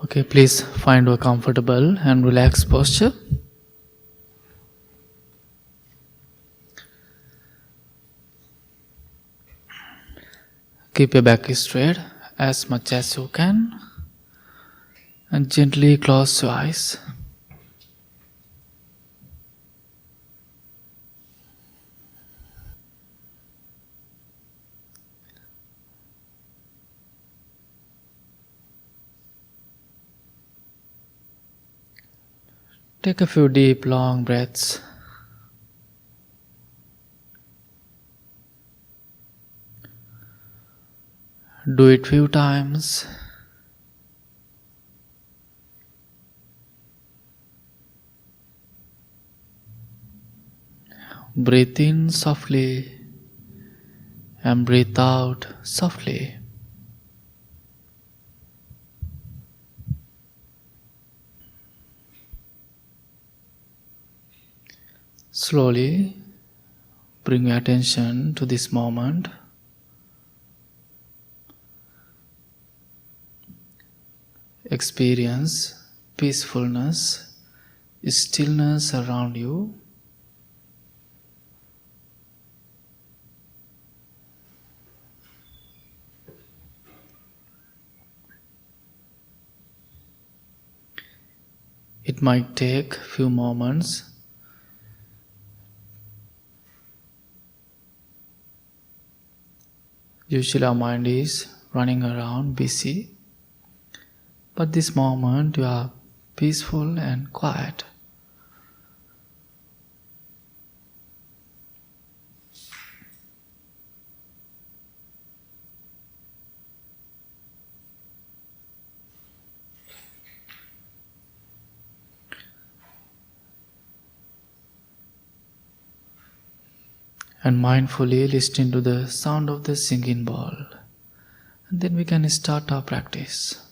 Okay, please find a comfortable and relaxed posture. Keep your back straight as much as you can and gently close your eyes. Take a few deep, long breaths. Do it few times. Breathe in softly and breathe out softly. Slowly bring your attention to this moment. Experience peacefulness, stillness around you. It might take few moments. Usually our mind is running around busy, but this moment you are peaceful and quiet. And mindfully listen to the sound of the singing bowl. And then we can start our practice.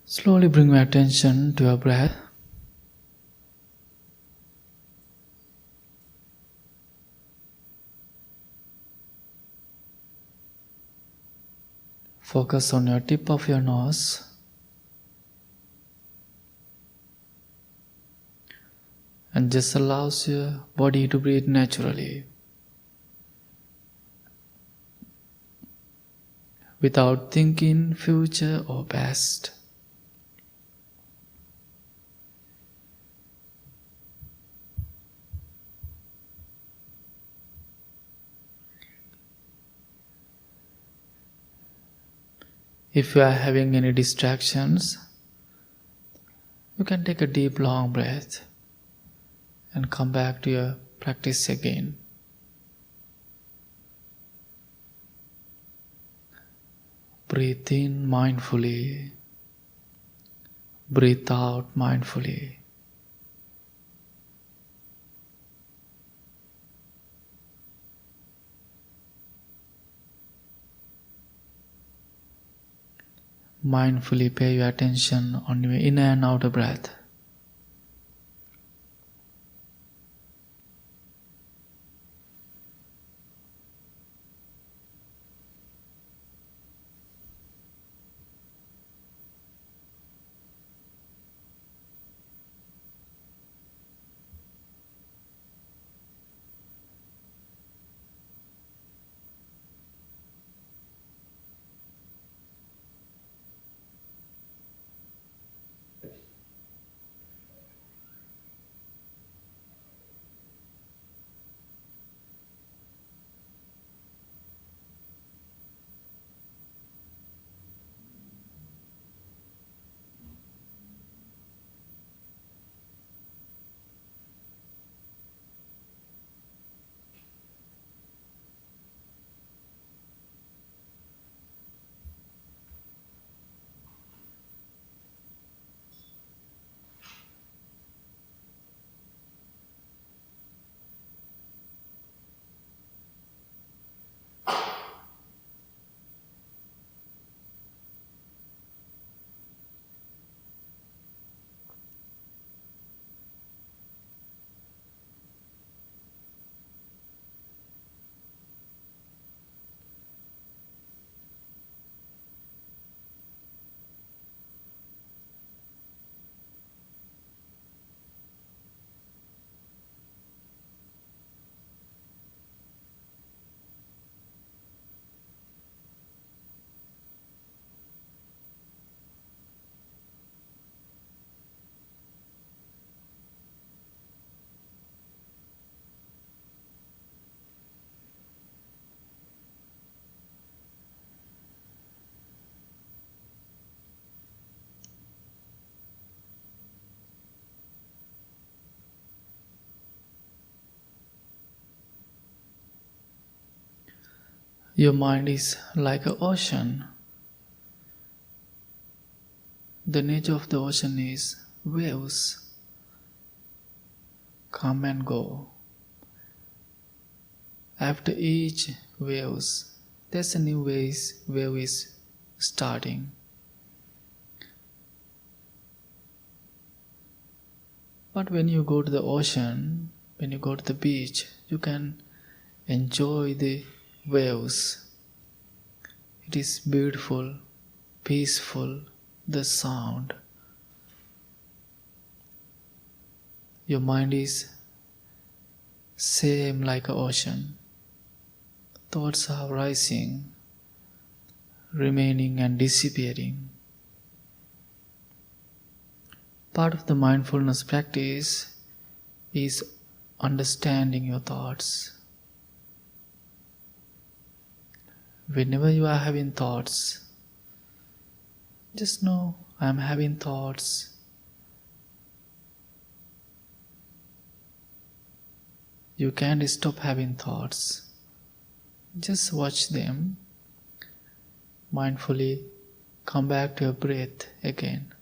Slowly bring your attention to your breath. Focus on your tip of your nose. And just allows your body to breathe naturally. Without thinking future or past. If you are having any distractions, you can take a deep long breath and come back to your practice again. Breathe in mindfully. Breathe out mindfully. Mindfully pay your attention on your inner and outer breath. Your mind is like an ocean. The nature of the ocean is waves, come and go. After each waves, there's a new wave is starting. But when you go to the ocean, when you go to the beach, you can enjoy the waves. It is beautiful, peaceful, the sound. Your mind is same like an ocean. Thoughts are rising, remaining and disappearing. Part of the mindfulness practice is understanding your thoughts. Whenever you are having thoughts, just know I am having thoughts. You can't stop having thoughts. Just watch them. Mindfully come back to your breath again.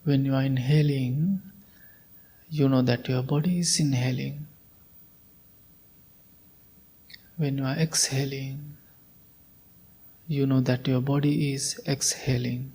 When you are inhaling, you know that your body is inhaling. When you are exhaling, you know that your body is exhaling.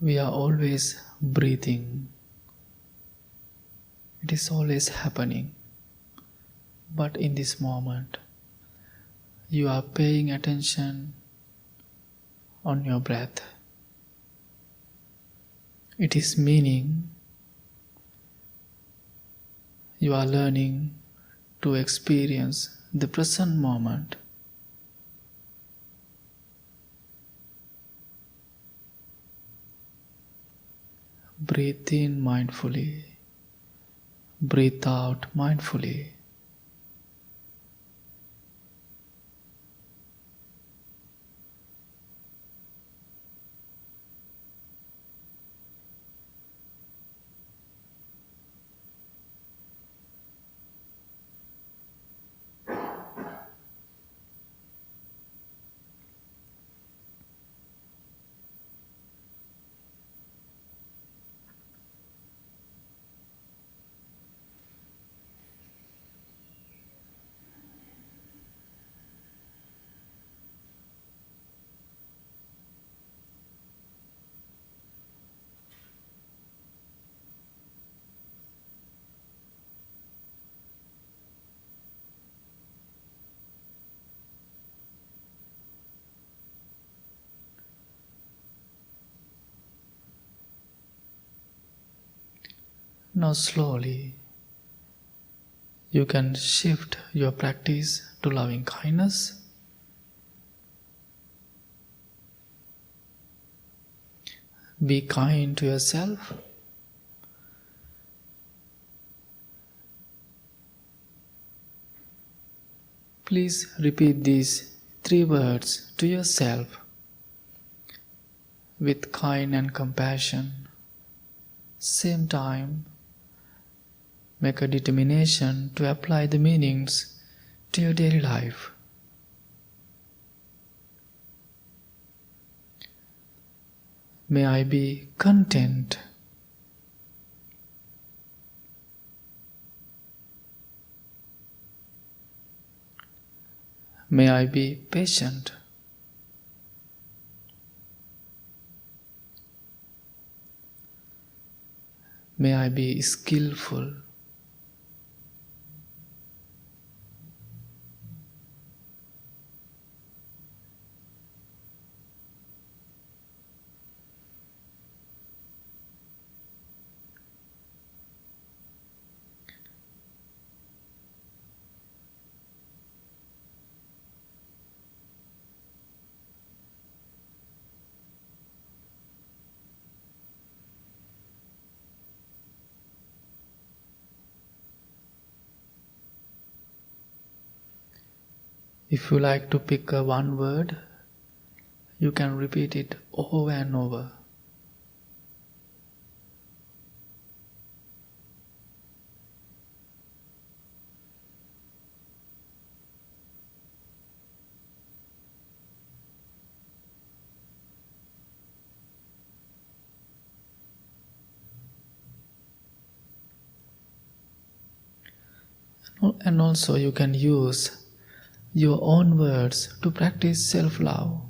We are always breathing. It is always happening. But in this moment, you are paying attention on your breath. It is meaning you are learning to experience the present moment. Breathe in mindfully. Breathe out mindfully. Now slowly, you can shift your practice to loving kindness. Be kind to yourself. Please repeat these 3 words to yourself with kind and compassion. Same time, make a determination to apply the meanings to your daily life. May I be content. May I be patient. May I be skillful. If you like to pick a one word, you can repeat it over and over. And also you can use your own words to practice self-love.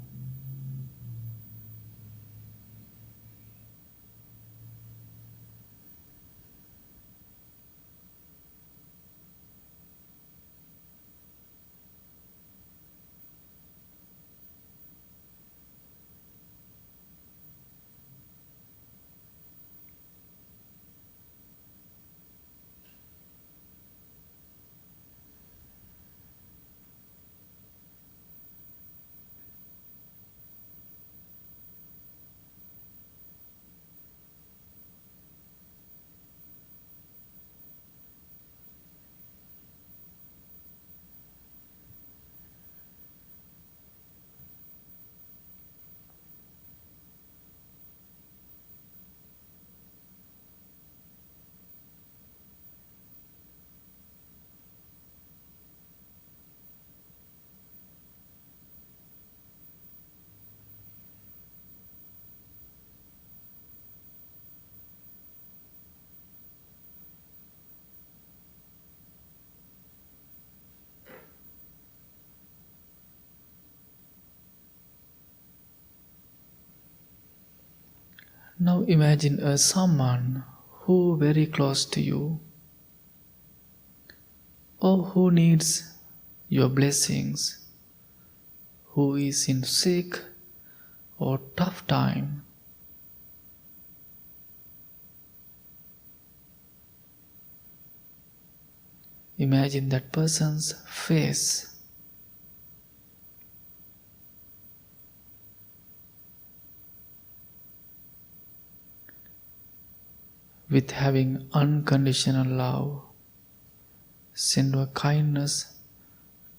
Now imagine someone who very close to you or who needs your blessings, who is in sick or tough time. Imagine that person's face. With having unconditional love, send your kindness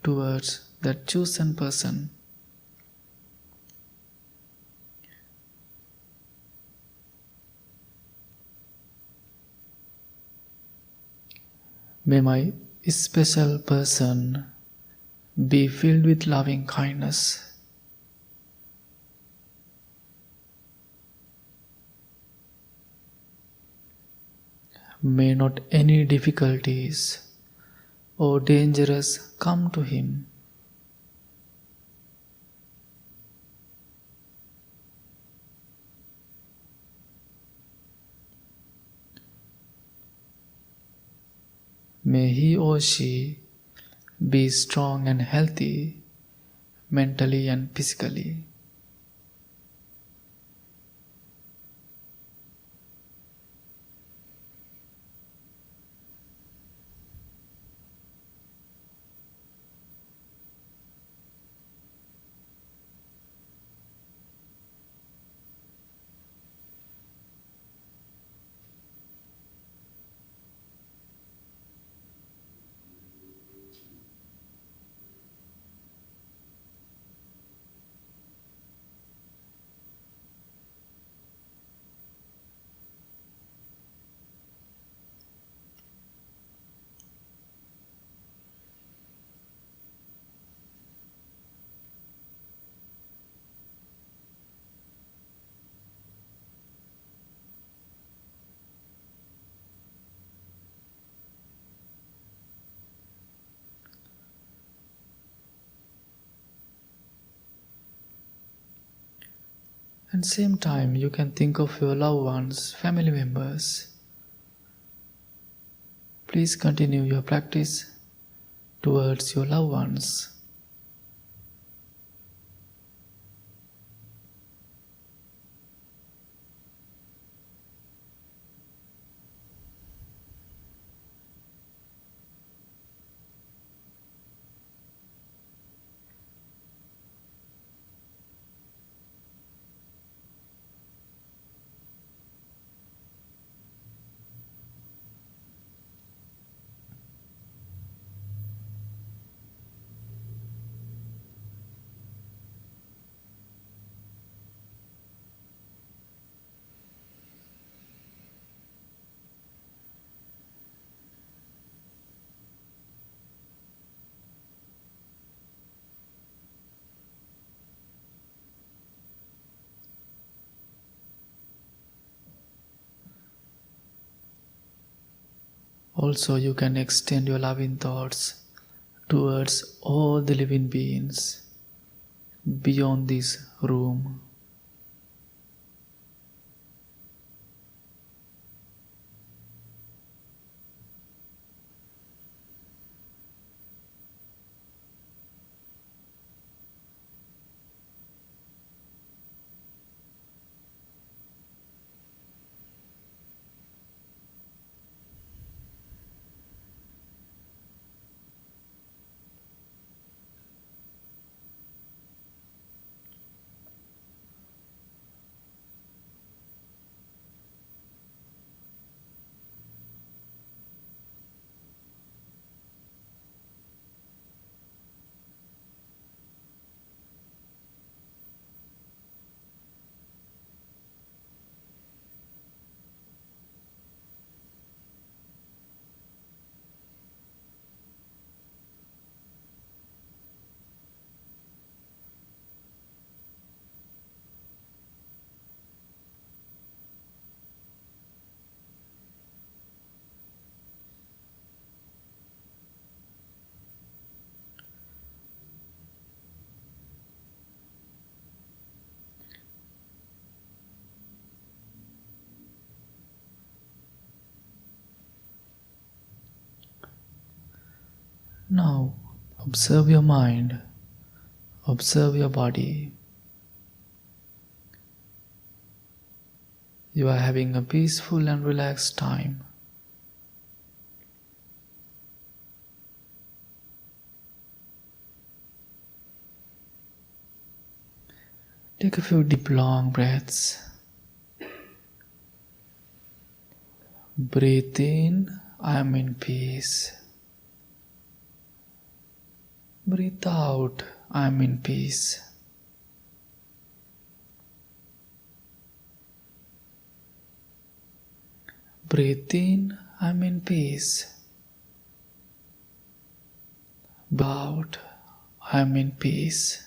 towards that chosen person. May my special person be filled with loving kindness. May not any difficulties or dangers come to him. May he or she be strong and healthy mentally and physically. And same time you can think of your loved ones, family members. Please continue your practice towards your loved ones. Also, you can extend your loving thoughts towards all the living beings beyond this room. Now, observe your mind, observe your body. You are having a peaceful and relaxed time. Take a few deep, long breaths. Breathe in, I am in peace. Breathe out, I am in peace. Breathe in, I am in peace. Breathe out, I am in peace.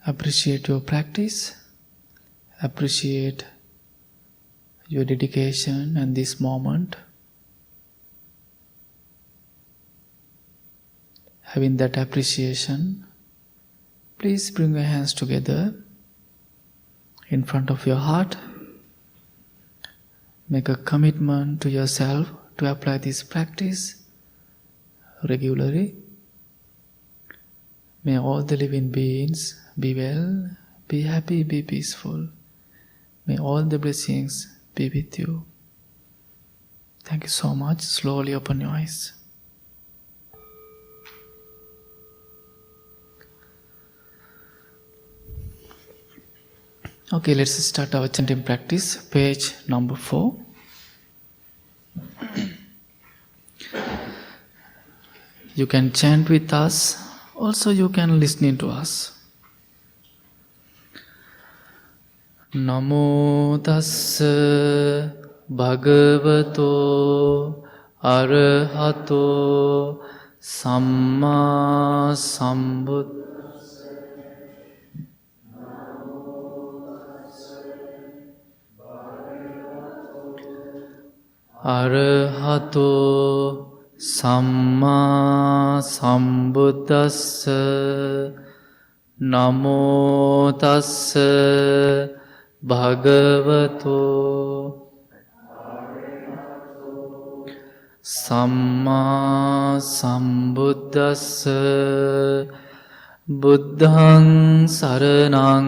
Appreciate your practice, appreciate your dedication and this moment. Having that appreciation, please bring your hands together in front of your heart. Make a commitment to yourself to apply this practice regularly. May all the living beings be well, be happy, be peaceful. May all the blessings be with you. Thank you so much. Slowly open your eyes. Okay, let's start our chanting practice. Page number 4. You can chant with us. Also, you can listen to us. Namo tassa bhagavato arahato samma sambuddhassa. Arahato samma sambuddhassa. Namo tassa bhagavato samma sambuddhassa. Buddhaṃ saraṇaṃ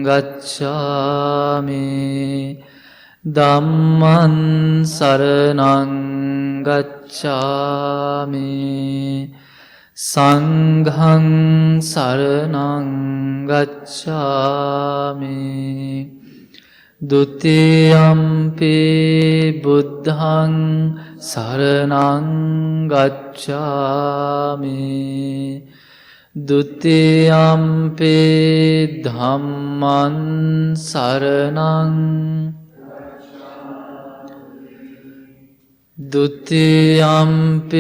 gacchāmi. Dhammaṃ saraṇaṃ gacchāmi. Sanghaṃ saraṇaṃ gacchāmi. Dutiyampi buddhaṃ saraṇaṃ gacchāmi. Dutiyampi dhammaṃ saraṇaṃ. Dutiyampi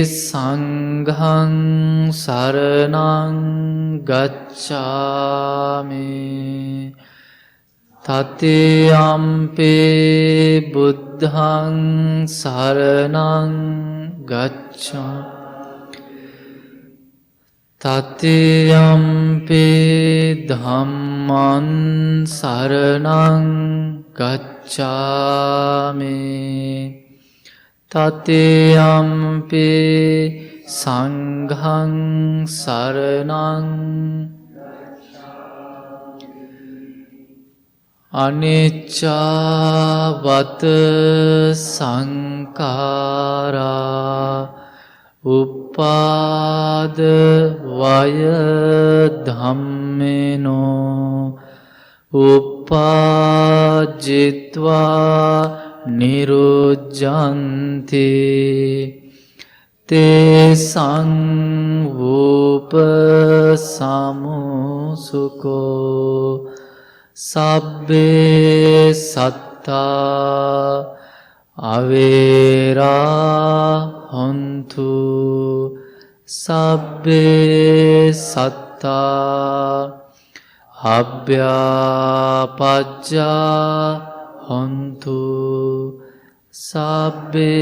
sanghang saranang gacchami Tatiyampi buddhang saranang gacchami Tatiyampi dhamman saranang gacchami Tatiyampi sanghang saranang anicca vata sankhara uppada vaya dhammeno uppajitva nirujjanti te sangvupa samusuko sabbe satta avera hontu sabbe satta abhyapajja hontu sabbe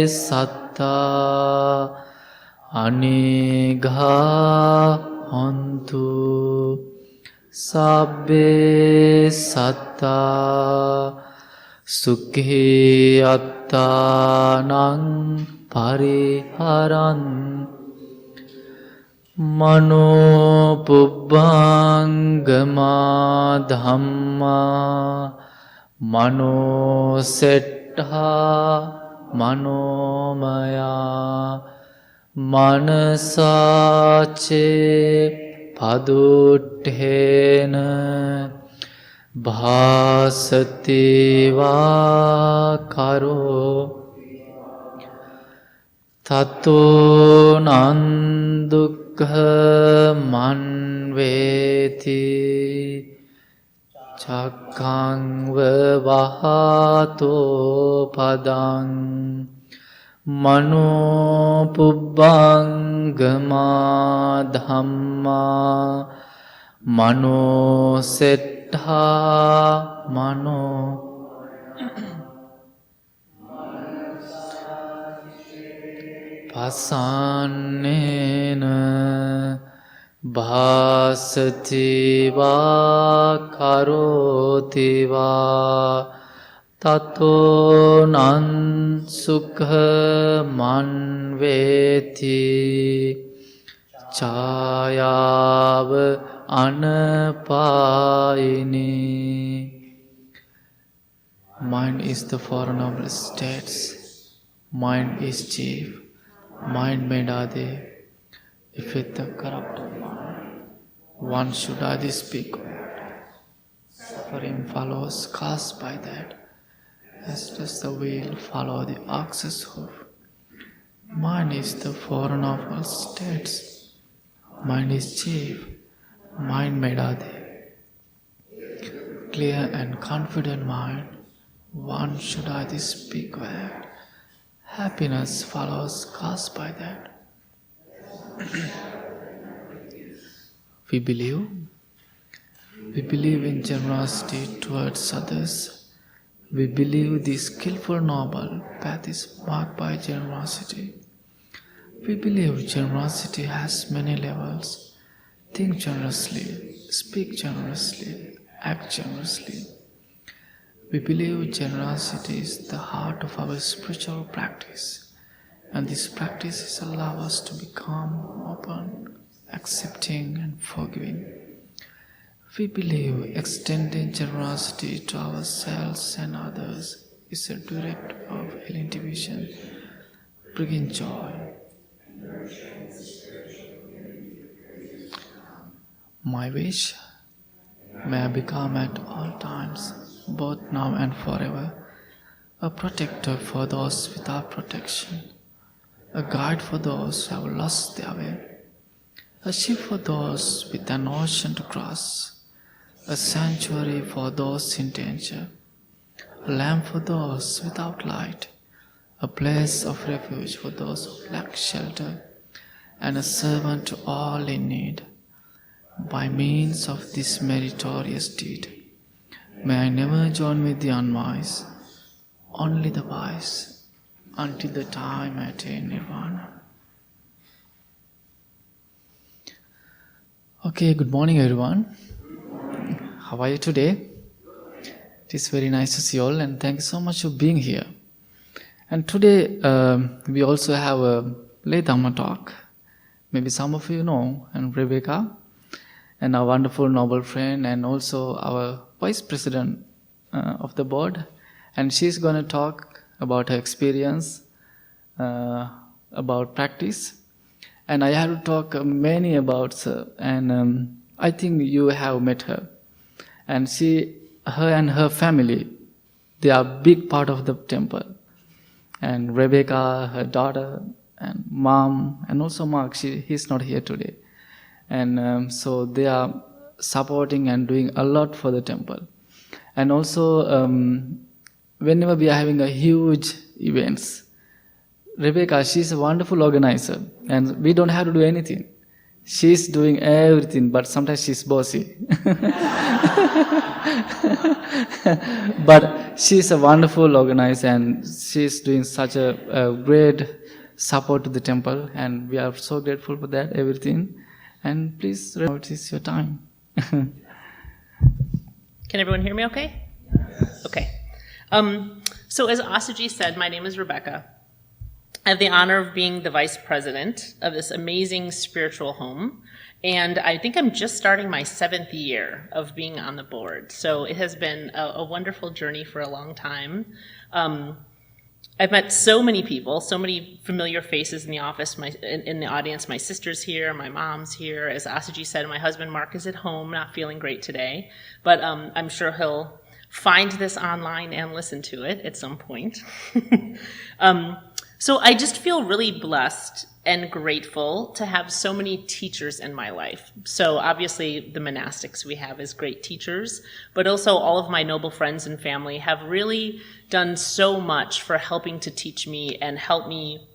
satta anigha hontu sabbe satta sukhi attanang pariharan mano pubbangama dhamma mano settha manomaya manasace paduttena bhasati va karo tato nandukha manveti chakkang vahato padang mano pubbangama dhamma mano settha mano pasannena bhasati va karoti va tato nan sukha manveti chayava anapayini. Mind is the four noble states. Mind is chief. Mind made Adi. If with the corrupt mind, one should Adi speak. Suffering follows caused by that, as does the wheel follow the ox's hoof. Mind is the four noble states. Mind is chief. Mind made Adi. Clear and confident mind, one should Adi speak well. Happiness follows caused by that. We believe in generosity towards others. We believe the skillful noble path is marked by generosity. We believe generosity has many levels. Think generously, speak generously, act generously. We believe generosity is the heart of our spiritual practice, and this practice is allow us to become open, accepting and forgiving. We believe extending generosity to ourselves and others is a direct of intuition, bringing joy. My wish may I become at all times, both now and forever, a protector for those without protection, a guide for those who have lost their way, a ship for those with an ocean to cross, a sanctuary for those in danger, a lamp for those without light, a a place of refuge for those who lack shelter, and a servant to all in need. By means of this meritorious deed, may I never join with the unwise, only the wise, until the time I attain nirvana. Okay, good morning everyone. How are you today? It is very nice to see you all, and thank you so much for being here. And today we also have a lay dharma talk. Maybe some of you know, and Rebecca, and our wonderful noble friend, and also our vice president of the board, and she's going to talk about her experience, about practice, and I have to talk many about her, and I think you have met her, and her and her family, they are a big part of the temple, and Rebecca, her daughter, and mom, and also Mark, he's not here today. And so they are supporting and doing a lot for the temple. And also, whenever we are having a huge events, Rebecca, she's a wonderful organizer, and we don't have to do anything. She's doing everything, but sometimes she's bossy. But she's a wonderful organizer, and she's doing such a great support to the temple, and we are so grateful for that, everything. And please, it is your time. Can everyone hear me okay? Yes. Okay. So as Asaji said, my name is Rebecca. I have the honor of being the vice president of this amazing spiritual home. And I think I'm just starting my 7th year of being on the board. So it has been a wonderful journey for a long time. I've met so many people, so many familiar faces in the office, in the audience. My sister's here, my mom's here. As Asaji said, my husband Mark is at home, not feeling great today. But I'm sure he'll find this online and listen to it at some point. So I just feel really blessed and grateful to have so many teachers in my life. So obviously the monastics we have as great teachers, but also all of my noble friends and family have really done so much for helping to teach me and help me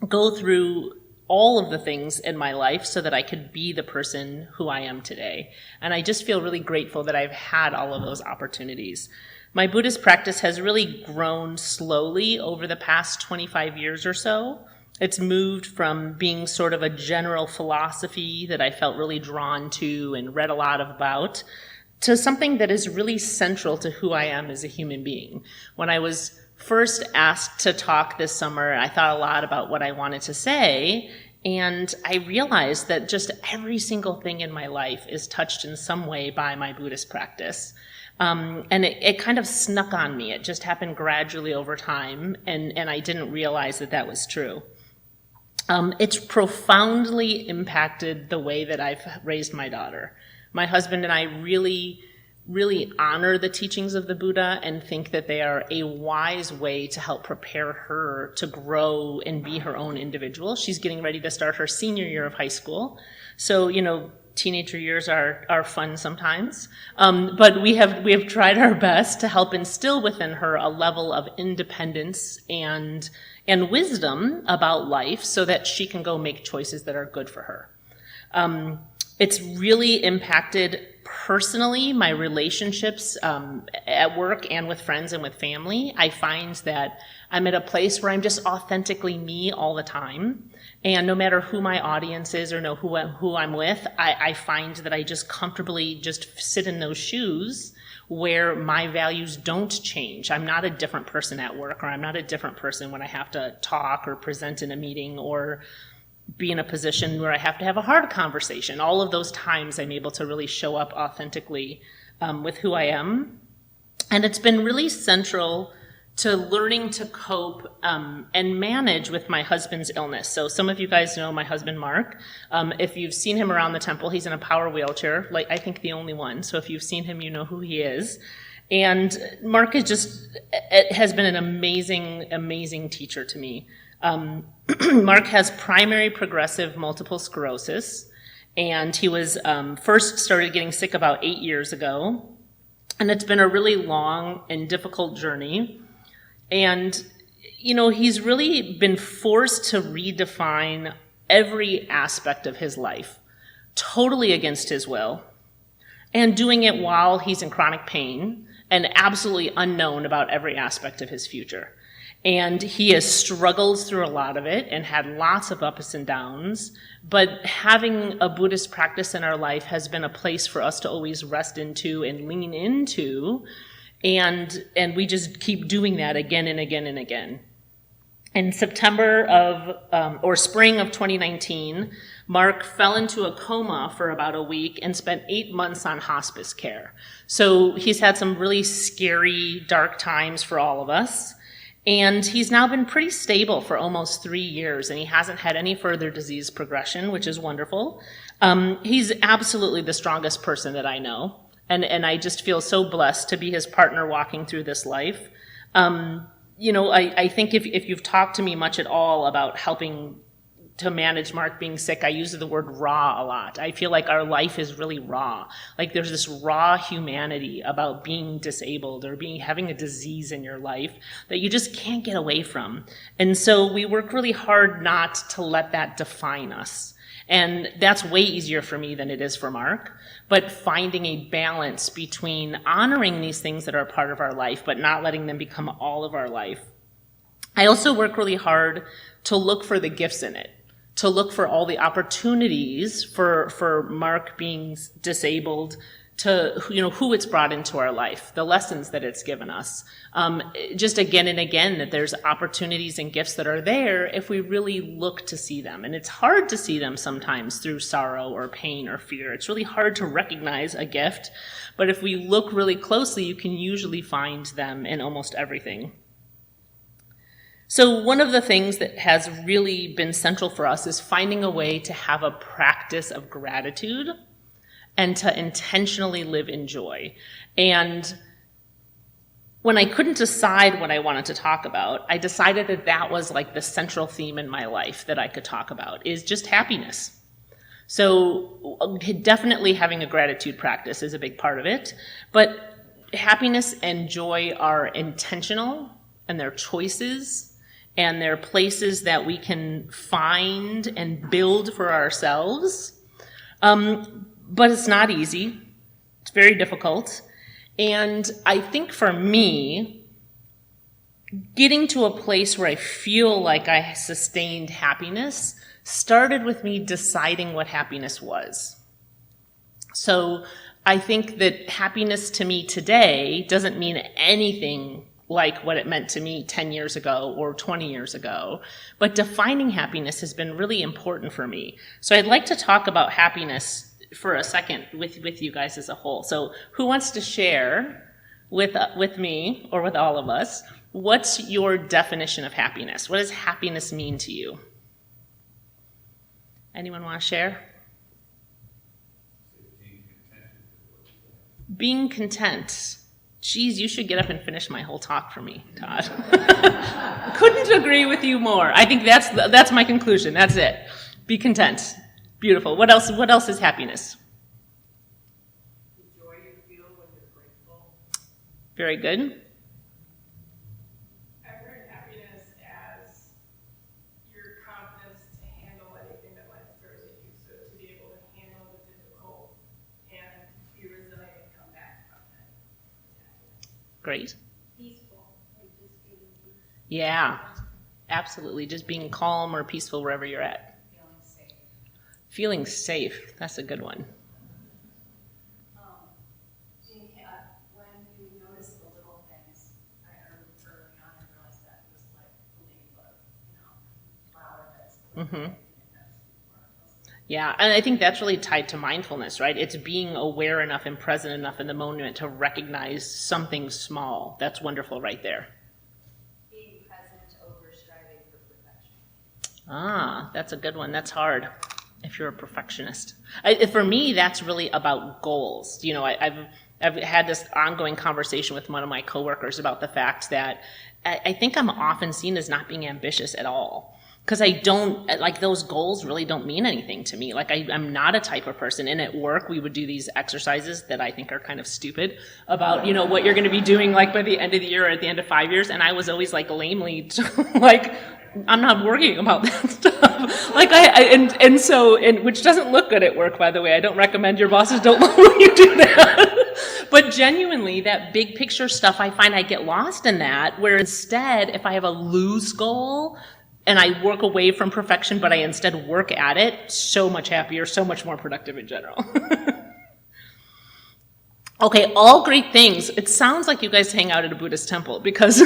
go through all of the things in my life so that I could be the person who I am today. And I just feel really grateful that I've had all of those opportunities. My Buddhist practice has really grown slowly over the past 25 years or so. It's moved from being sort of a general philosophy that I felt really drawn to and read a lot about to something that is really central to who I am as a human being. When I was first asked to talk this summer, I thought a lot about what I wanted to say, and I realized that just every single thing in my life is touched in some way by my Buddhist practice. And it kind of snuck on me. It just happened gradually over time, and I didn't realize that that was true. It's profoundly impacted the way that I've raised my daughter. My husband and I really, really honor the teachings of the Buddha and think that they are a wise way to help prepare her to grow and be her own individual. She's getting ready to start her senior year of high school. So, teenager years are fun sometimes, but we have tried our best to help instill within her a level of independence and wisdom about life so that she can go make choices that are good for her. It's really impacted personally my relationships at work and with friends and with family. I find that I'm at a place where I'm just authentically me all the time. And no matter who my audience is or who I'm with, I find that I just comfortably just sit in those shoes where my values don't change. I'm not a different person at work, or I'm not a different person when I have to talk or present in a meeting or be in a position where I have to have a hard conversation. All of those times I'm able to really show up authentically with who I am. And it's been really central to learning to cope and manage with my husband's illness. So some of you guys know my husband, Mark. If you've seen him around the temple, he's in a power wheelchair, like I think the only one. So if you've seen him, you know who he is. And Mark has been an amazing, amazing teacher to me. Mark has primary progressive multiple sclerosis, and he was first started getting sick about 8 years ago. And it's been a really long and difficult journey. And he's really been forced to redefine every aspect of his life, totally against his will, and doing it while he's in chronic pain and absolutely unknown about every aspect of his future. And he has struggled through a lot of it and had lots of ups and downs, but having a Buddhist practice in our life has been a place for us to always rest into and lean into, and we just keep doing that again and again and again. In September or spring of 2019, Mark fell into a coma for about a week and spent 8 months on hospice care. So he's had some really scary, dark times for all of us. And he's now been pretty stable for almost 3 years, and he hasn't had any further disease progression, which is wonderful. He's absolutely the strongest person that I know, and I just feel so blessed to be his partner walking through this life. I think if you've talked to me much at all about helping to manage Mark being sick, I use the word raw a lot. I feel like our life is really raw. Like there's this raw humanity about being disabled or having a disease in your life that you just can't get away from. And so we work really hard not to let that define us. And that's way easier for me than it is for Mark. But finding a balance between honoring these things that are a part of our life, but not letting them become all of our life. I also work really hard to look for the gifts in it, to look for all the opportunities for Mark being disabled, to who it's brought into our life, the lessons that it's given us. Just again and again that there's opportunities and gifts that are there if we really look to see them. And it's hard to see them sometimes through sorrow or pain or fear. It's really hard to recognize a gift, but if we look really closely, you can usually find them in almost everything. So one of the things that has really been central for us is finding a way to have a practice of gratitude and to intentionally live in joy. And when I couldn't decide what I wanted to talk about, I decided that was like the central theme in my life that I could talk about, is just happiness. So definitely having a gratitude practice is a big part of it, but happiness and joy are intentional, and they're choices, and they're places that we can find and build for ourselves. But it's not easy. It's very difficult. And I think for me, getting to a place where I feel like I sustained happiness started with me deciding what happiness was. So I think that happiness to me today doesn't mean anything like what it meant to me 10 years ago or 20 years ago. But defining happiness has been really important for me. So I'd like to talk about happiness for a second with you guys as a whole. So who wants to share with me or with all of us, what's your definition of happiness? What does happiness mean to you? Anyone want to share? Being content. Geez, you should get up and finish my whole talk for me, Todd. Couldn't agree with you more. I think that's my conclusion. That's it. Be content. Beautiful. What else is happiness? The joy you feel when you're grateful. Very good. I've heard happiness as your confidence to handle anything that life throws at you. So to be able to handle the difficult and be resilient and come back from it. Great. Peaceful, like just feeling peace. Yeah, absolutely. Just being calm or peaceful wherever you're at. Feeling safe. That's a good one. When you notice the little things, I remember early on I realized that it was like the ladybug, flower that's Yeah, and I think that's really tied to mindfulness, right? It's being aware enough and present enough in the moment to recognize something small. That's wonderful right there. being present over striving for perfection. Ah, that's a good one. That's hard if you're a perfectionist. For me, that's really about goals. I've had this ongoing conversation with one of my coworkers about the fact that I think I'm often seen as not being ambitious at all. because I don't, like, those goals really don't mean anything to me. Like, I'm not a type of person. And at work, we would do these exercises that I think are kind of stupid about, you know, what you're going to be doing, like, by the end of the year or at the end of 5 years. And I was always, like, lamely, like, I'm not worrying about that stuff. Like, which doesn't look good at work, by the way. I don't recommend your bosses don't love when you do that. But genuinely, that big picture stuff, I find I get lost in that, where instead, if I have a loose goal, and I work away from perfection, but I instead work at it, so much happier, so much more productive in general. Okay, all great things. It sounds like you guys hang out at a Buddhist temple, because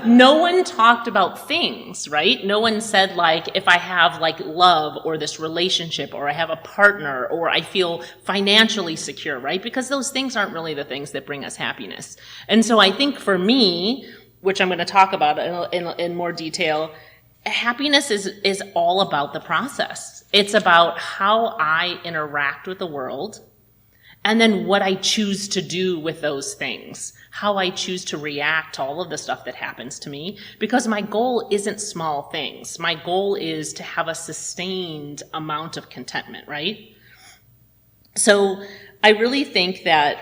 no one talked about things, right? No one said, like, if I have, like, love or this relationship, or I have a partner, or I feel financially secure, right? Because those things aren't really the things that bring us happiness. And so I think for me, which I'm going to talk about in more detail, happiness is all about the process. It's about how I interact with the world, and then what I choose to do with those things, how I choose to react to all of the stuff that happens to me, because my goal isn't small things. My goal is to have a sustained amount of contentment, right? So I really think that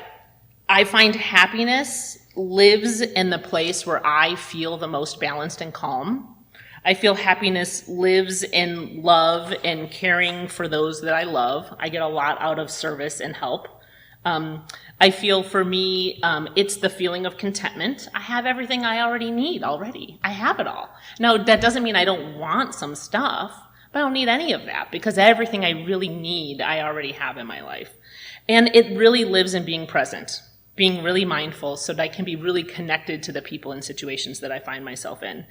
I find happiness lives in the place where I feel the most balanced and calm. I feel happiness lives in love and caring for those that I love. I get a lot out of service and help. I feel for me, it's the feeling of contentment. I have everything I already need already. I have it all. Now, that doesn't mean I don't want some stuff, but I don't need any of that, because everything I really need, I already have in my life. And it really lives in being present, being really mindful, so that I can be really connected to the people and situations that I find myself in.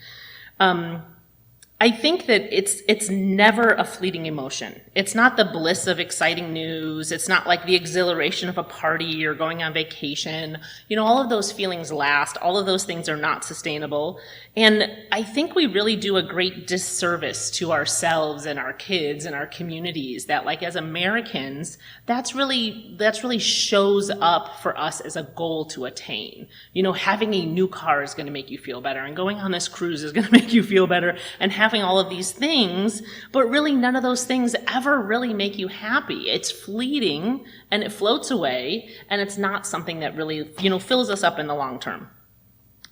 I think that it's never a fleeting emotion. It's not the bliss of exciting news. It's not like the exhilaration of a party or going on vacation. You know, all of those feelings last. All of those things are not sustainable. And I think we really do a great disservice to ourselves and our kids and our communities that, like, as Americans, that's really shows up for us as a goal to attain. You know, having a new car is going to make you feel better, and going on this cruise is going to make you feel better, and having all of these things, but really none of those things ever really make you happy. It's fleeting, and it floats away, and it's not something that really, you know, fills us up in the long term.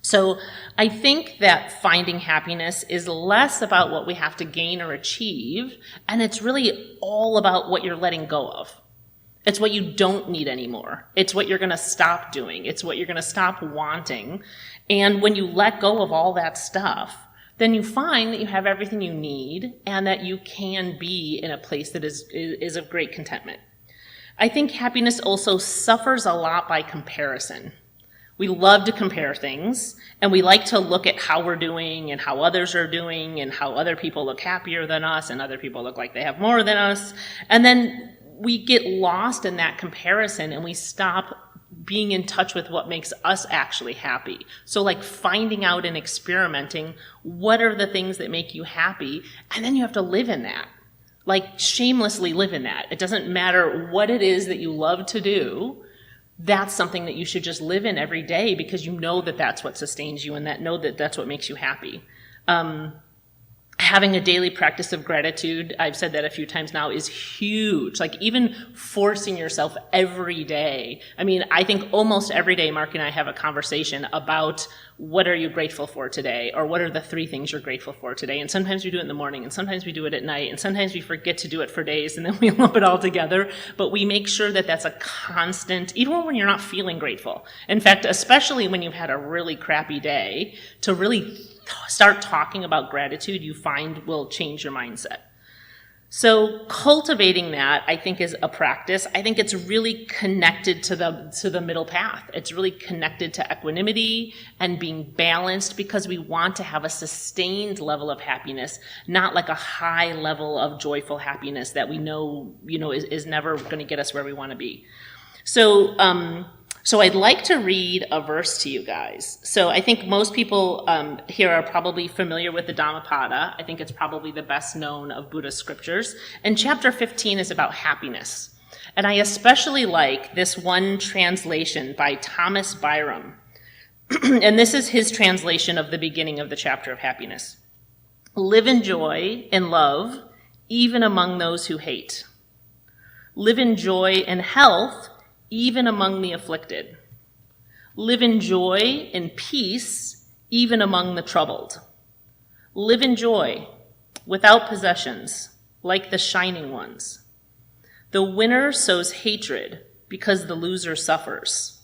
So I think that finding happiness is less about what we have to gain or achieve, and it's really all about what you're letting go of. It's what you don't need anymore. It's what you're going to stop doing. It's what you're going to stop wanting. And when you let go of all that stuff, then you find that you have everything you need, and that you can be in a place that is of great contentment. I think happiness also suffers a lot by comparison. We love to compare things, and we like to look at how we're doing and how others are doing and how other people look happier than us and other people look like they have more than us. And then we get lost in that comparison, and we stop being in touch with what makes us actually happy. So, like, finding out and experimenting, what are the things that make you happy? And then you have to live in that. Like, shamelessly live in that. It doesn't matter what it is that you love to do. That's something that you should just live in every day, because you know that that's what sustains you, and that's what makes you happy. Having a daily practice of gratitude, I've said that a few times now, is huge. Like, even forcing yourself every day. I mean, I think almost every day Mark and I have a conversation about what are you grateful for today, or what are the 3 things you're grateful for today. And sometimes we do it in the morning, and sometimes we do it at night, and sometimes we forget to do it for days, and then we lump it all together. But we make sure that that's a constant, even when you're not feeling grateful. In fact, especially when you've had a really crappy day, to really start talking about gratitude, you find will change your mindset. So cultivating that, I think, is a practice. I think it's really connected to the middle path. It's really connected to equanimity and being balanced, because we want to have a sustained level of happiness, not like a high level of joyful happiness that we know, is never going to get us where we want to be. So I'd like to read a verse to you guys. So I think most people here are probably familiar with the Dhammapada. I think it's probably the best known of Buddha's scriptures. And chapter 15 is about happiness. And I especially like this one translation by Thomas Byram. And this is his translation of the beginning of the chapter of happiness. Live in joy and love, even among those who hate. Live in joy and health, even among the afflicted. Live in joy and peace, even among the troubled. Live in joy, without possessions, like the shining ones. The winner sows hatred because the loser suffers.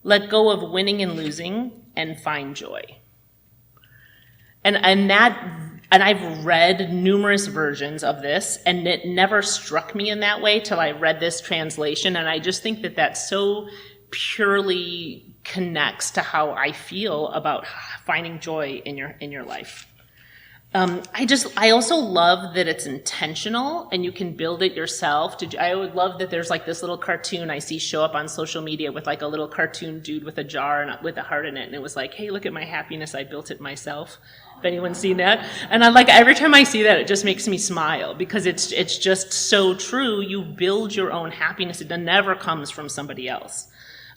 Let go of winning and losing and find joy. And I've read numerous versions of this, and it never struck me in that way till I read this translation. And I just think that that so purely connects to how I feel about finding joy in your life. I also love that it's intentional and you can build it yourself. I would love that there's like this little cartoon I see show up on social media with like a little cartoon dude with a jar and with a heart in it. And it was like, hey, look at my happiness. I built it myself. If anyone's seen that. And I'm like, every time I see that, it just makes me smile because it's just so true. You build your own happiness. It never comes from somebody else.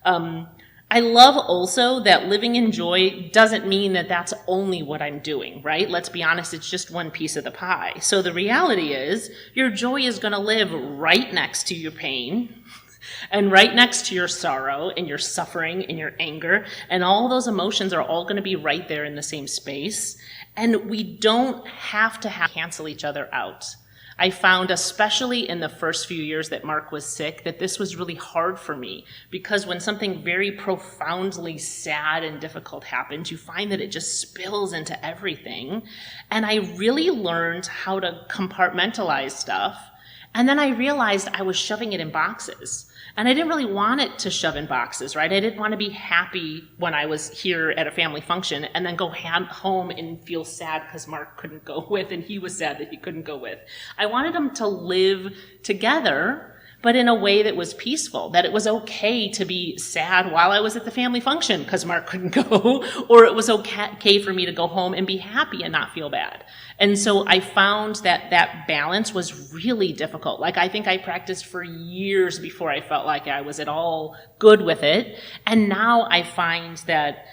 I love also that living in joy doesn't mean that that's only what I'm doing, right? Let's be honest, it's just one piece of the pie. So the reality is your joy is going to live right next to your pain and right next to your sorrow and your suffering and your anger. And all those emotions are all going to be right there in the same space. And we don't have to cancel each other out. I found, especially in the first few years that Mark was sick, that this was really hard for me because when something very profoundly sad and difficult happens, you find that it just spills into everything. And I really learned how to compartmentalize stuff. And then I realized I was shoving it in boxes. And I didn't really want it to shove in boxes, right? I didn't want to be happy when I was here at a family function and then go home and feel sad because Mark couldn't go with and he was sad that he couldn't go with. I wanted them to live together, but in a way that was peaceful, that it was okay to be sad while I was at the family function because Mark couldn't go, or it was okay for me to go home and be happy and not feel bad. And so I found that that balance was really difficult. Like I think I practiced for years before I felt like I was at all good with it. And now I find that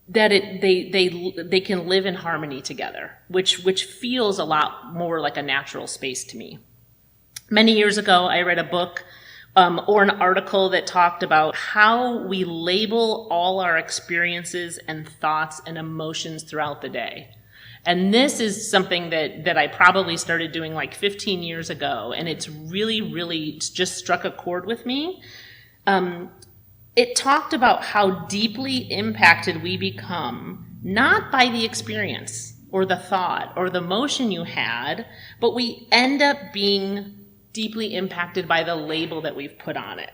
they can live in harmony together, which feels a lot more like a natural space to me. Many years ago, I read a book or an article that talked about how we label all our experiences and thoughts and emotions throughout the day. And this is something that I probably started doing like 15 years ago, and it's really, really just struck a chord with me. It talked about how deeply impacted we become, not by the experience or the thought or the emotion you had, but we end up being deeply impacted by the label that we've put on it.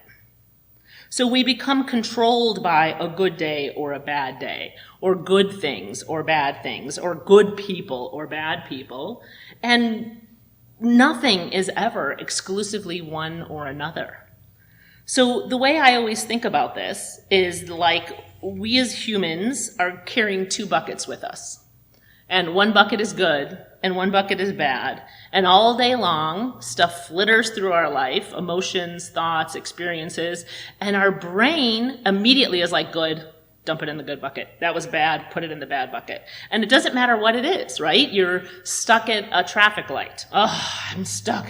So we become controlled by a good day or a bad day, or good things or bad things, or good people or bad people, and nothing is ever exclusively one or another. So the way I always think about this is like we as humans are carrying two buckets with us. And one bucket is good, and one bucket is bad. And all day long, stuff flitters through our life, emotions, thoughts, experiences, and our brain immediately is like, good, dump it in the good bucket. That was bad, put it in the bad bucket. And it doesn't matter what it is, right? You're stuck at a traffic light. Oh, I'm stuck.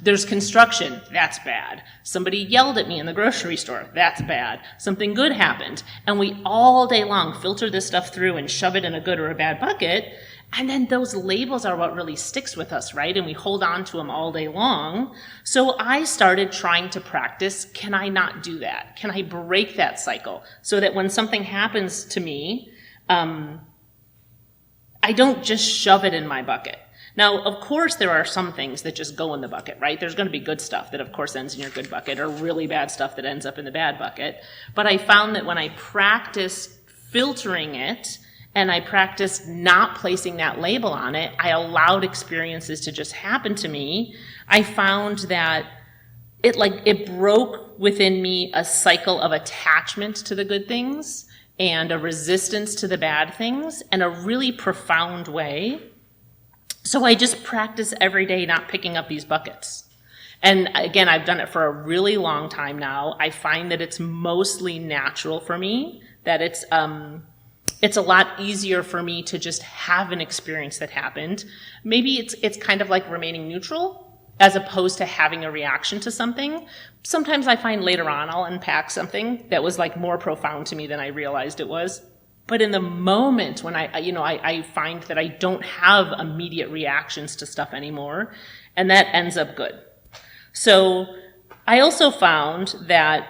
There's construction. That's bad. Somebody yelled at me in the grocery store. That's bad. Something good happened. And we all day long filter this stuff through and shove it in a good or a bad bucket. And then those labels are what really sticks with us, right? And we hold on to them all day long. So I started trying to practice, can I not do that? Can I break that cycle so that when something happens to me, I don't just shove it in my bucket. Now, of course, there are some things that just go in the bucket, right? There's going to be good stuff that, of course, ends in your good bucket, or really bad stuff that ends up in the bad bucket. But I found that when I practiced filtering it, and I practiced not placing that label on it, I allowed experiences to just happen to me. I found that it broke within me a cycle of attachment to the good things and a resistance to the bad things in a really profound way. So I just practice every day not picking up these buckets. And again, I've done it for a really long time now. I find that it's mostly natural for me, that it's it's a lot easier for me to just have an experience that happened. Maybe it's kind of like remaining neutral as opposed to having a reaction to something. Sometimes I find later on I'll unpack something that was like more profound to me than I realized it was. But in the moment when I find that I don't have immediate reactions to stuff anymore, and that ends up good. So I also found that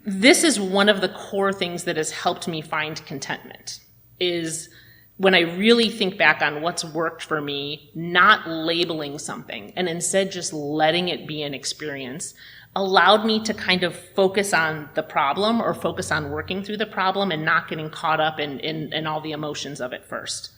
this is one of the core things that has helped me find contentment, is when I really think back on what's worked for me, not labeling something and instead just letting it be an experience allowed me to kind of focus on the problem or focus on working through the problem and not getting caught up in all the emotions of it first.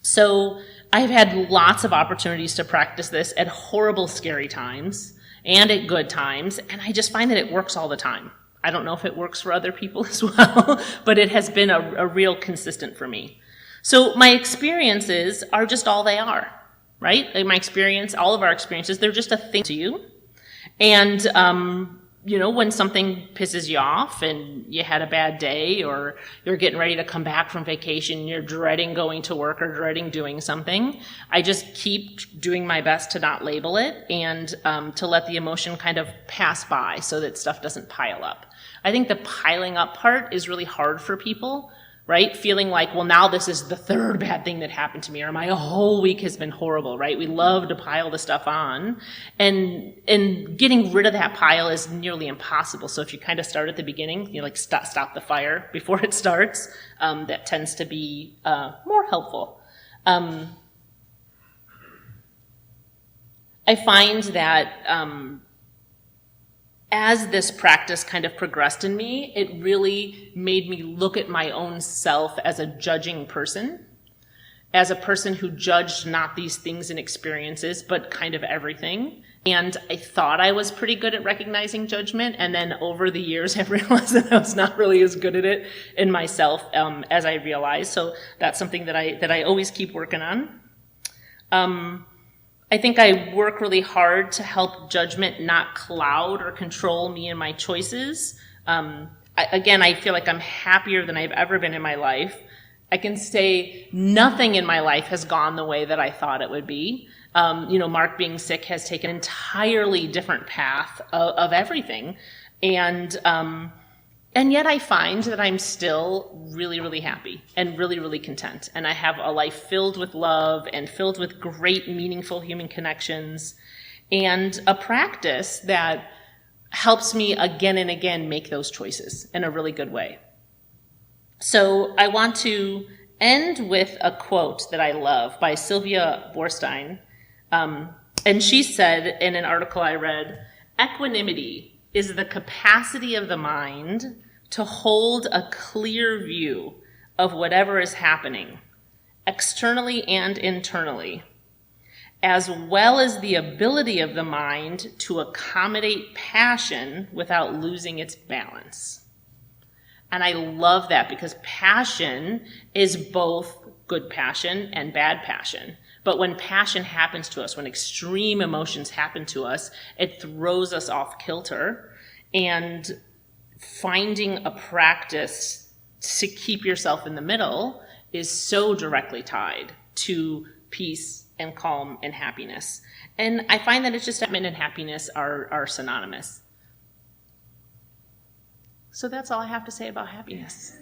So I've had lots of opportunities to practice this at horrible, scary times and at good times, and I just find that it works all the time. I don't know if it works for other people as well, but it has been a real consistent for me. So my experiences are just all they are, right? Like my experience, all of our experiences, they're just a thing to you. And, when something pisses you off and you had a bad day or you're getting ready to come back from vacation and you're dreading going to work or dreading doing something, I just keep doing my best to not label it and to let the emotion kind of pass by so that stuff doesn't pile up. I think the piling up part is really hard for people, right? Feeling like, well, now this is the third bad thing that happened to me, or my whole week has been horrible, right? We love to pile the stuff on, and getting rid of that pile is nearly impossible. So if you kind of start at the beginning, stop the fire before it starts, that tends to be more helpful. I find that as this practice kind of progressed in me, it really made me look at my own self as a judging person, as a person who judged not these things and experiences, but kind of everything. And I thought I was pretty good at recognizing judgment, and then over the years I've realized that I was not really as good at it in myself as I realized. So that's something that I always keep working on. I think I work really hard to help judgment not cloud or control me and my choices. I feel like I'm happier than I've ever been in my life. I can say nothing in my life has gone the way that I thought it would be. Mark being sick has taken an entirely different path of everything. And yet I find that I'm still really, really happy and really, really content. And I have a life filled with love and filled with great, meaningful human connections, and a practice that helps me again and again make those choices in a really good way. So I want to end with a quote that I love by Sylvia Boorstein. And she said in an article I read, "Equanimity is the capacity of the mind to hold a clear view of whatever is happening, externally and internally, as well as the ability of the mind to accommodate passion without losing its balance." And I love that, because passion is both good passion and bad passion. But when passion happens to us, when extreme emotions happen to us, it throws us off kilter. And finding a practice to keep yourself in the middle is so directly tied to peace and calm and happiness. And I find that it's just excitement and happiness are synonymous. So that's all I have to say about happiness.